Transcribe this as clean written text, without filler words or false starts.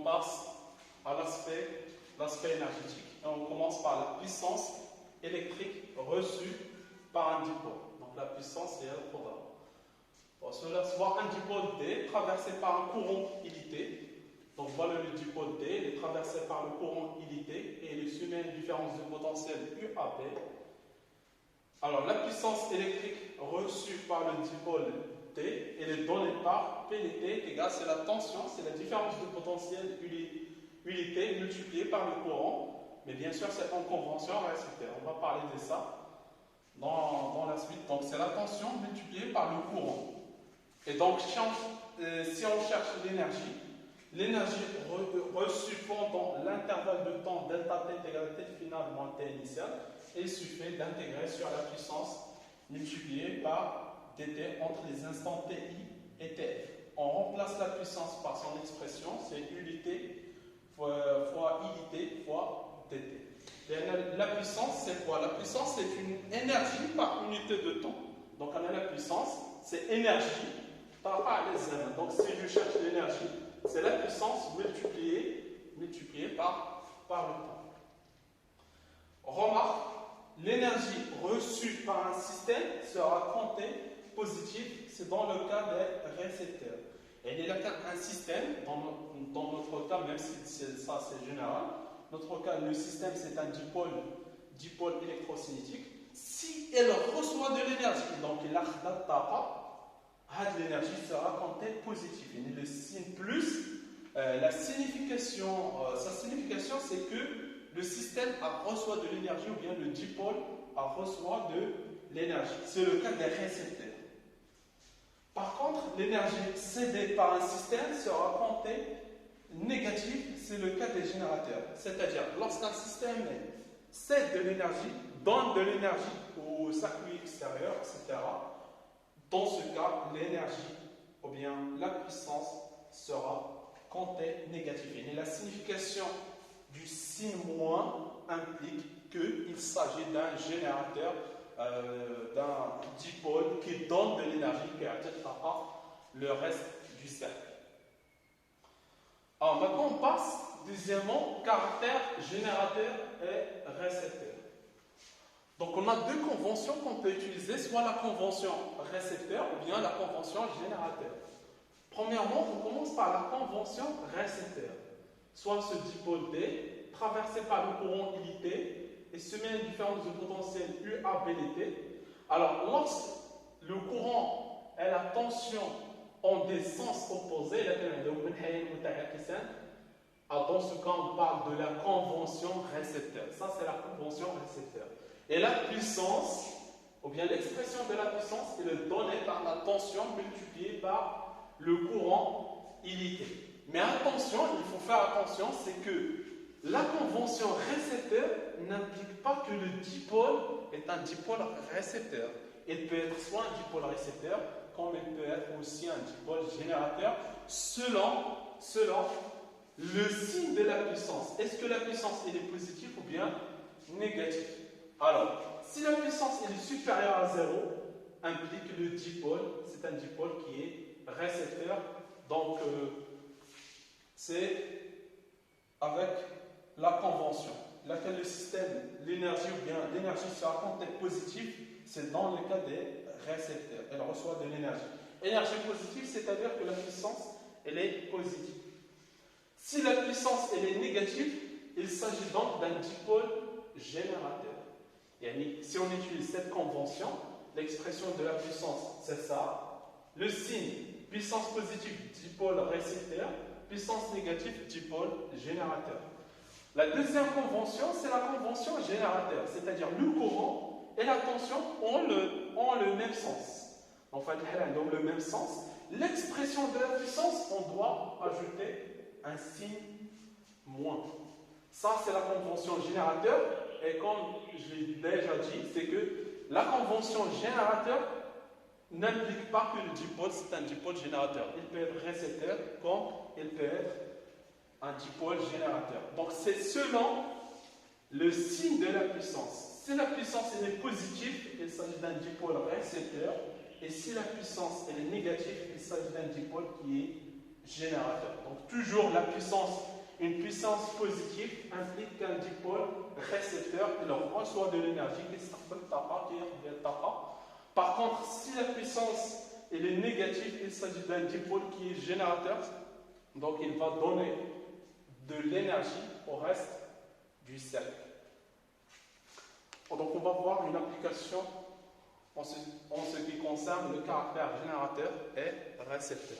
passe à l'aspect énergétique. Et on commence par la puissance électrique reçue par un dipôle. Donc la puissance c'est le programme. Bon, cela soit un dipôle D traversé par un courant ilité. Donc voilà le dipôle D, il est traversé par le courant ilité et il est soumis à une différence de potentiel UAB. Alors la puissance électrique reçue par le dipôle D, elle est donnée par PDT égale, c'est la tension, c'est la différence de potentiel unité multipliée par le courant. Mais bien sûr, c'est en convention réciproque. On va parler de ça dans la suite. Donc c'est la tension multipliée par le courant. Et donc si on cherche l'énergie reçue pendant l'intervalle de temps delta t égale t finale moins t initial, et il suffit d'intégrer sur la puissance multipliée par dt entre les instants ti et tf. On remplace la puissance par son expression, c'est unité fois ilité fois dt. Et la puissance, c'est quoi? La puissance, c'est une énergie par unité de temps. Donc on a la puissance, c'est énergie par les m. Donc si je cherche l'énergie, c'est la puissance multipliée par le temps. Remarque, l'énergie reçue par un système sera comptée positive, c'est dans le cas des récepteurs. Et il y a un système, dans notre cas, même si ça c'est général, notre cas, le système c'est un dipôle électrocinétique. Si elle reçoit de l'énergie, donc l'énergie sera comptée positive. Et le signe plus, sa signification c'est que le système reçoit de l'énergie ou bien le dipôle reçoit de l'énergie. C'est le cas des récepteurs. Par contre, l'énergie cédée par un système sera comptée négative, c'est le cas des générateurs. C'est-à-dire, lorsqu'un système cède de l'énergie, donne de l'énergie au circuit extérieur, etc., dans ce cas, l'énergie ou bien la puissance sera comptée négative. Et la signification du signe moins implique qu'il s'agit d'un générateur, d'un dipôle qui donne de l'énergie qui atteindra le reste du cercle. Alors maintenant on passe deuxièmement caractère générateur et récepteur. Donc on a deux conventions qu'on peut utiliser, soit la convention récepteur ou bien la convention générateur. Premièrement, on commence par la convention récepteur. Soit ce dipôle D, traversé par le courant ilité et soumis à une différence de potentiel UABDT. Alors, lorsque le courant et la tension ont des sens opposés, dans ce cas, on parle de la convention récepteur. Ça, c'est la convention récepteur. Et la puissance, ou bien l'expression de la puissance, elle est donnée par la tension multipliée par le courant ilité. Mais attention, il faut faire attention, c'est que la convention récepteur n'implique pas que le dipôle est un dipôle récepteur. Il peut être soit un dipôle récepteur, comme il peut être aussi un dipôle générateur, selon le signe de la puissance. Est-ce que la puissance est positive ou bien négative? Alors, si la puissance est supérieure à 0, implique le dipôle, c'est un dipôle qui est récepteur, donc c'est avec la convention, laquelle le système, l'énergie ou bien l'énergie sera comptée positive, c'est dans le cas des récepteurs, elle reçoit de l'énergie. Énergie positive, c'est-à-dire que la puissance, elle est positive. Si la puissance, elle est négative, il s'agit donc d'un dipôle générateur. Et si on utilise cette convention, l'expression de la puissance, c'est ça. Le signe, puissance positive, dipôle récepteur, puissance négative, dipôle générateur. La deuxième convention, c'est la convention générateur, c'est-à-dire le courant et la tension ont le même sens. En fait, elles ont le même sens. L'expression de la puissance, on doit ajouter un signe moins. Ça, c'est la convention générateur. Et comme je l'ai déjà dit, c'est que la convention générateur n'implique pas que le dipôle, c'est un dipôle générateur. Il peut être récepteur comme il peut être un dipôle générateur. Donc c'est selon le signe de la puissance. Si la puissance est positive, il s'agit d'un dipôle récepteur. Et si la puissance est négative, il s'agit d'un dipôle qui est générateur. Donc toujours la puissance une puissance positive implique qu'un dipôle récepteur il reçoit de l'énergie qui est Par contre, si la puissance elle est négative, il s'agit d'un dipôle qui est générateur, donc il va donner de l'énergie au reste du cercle. Donc on va voir une application en ce qui concerne le caractère générateur et récepteur.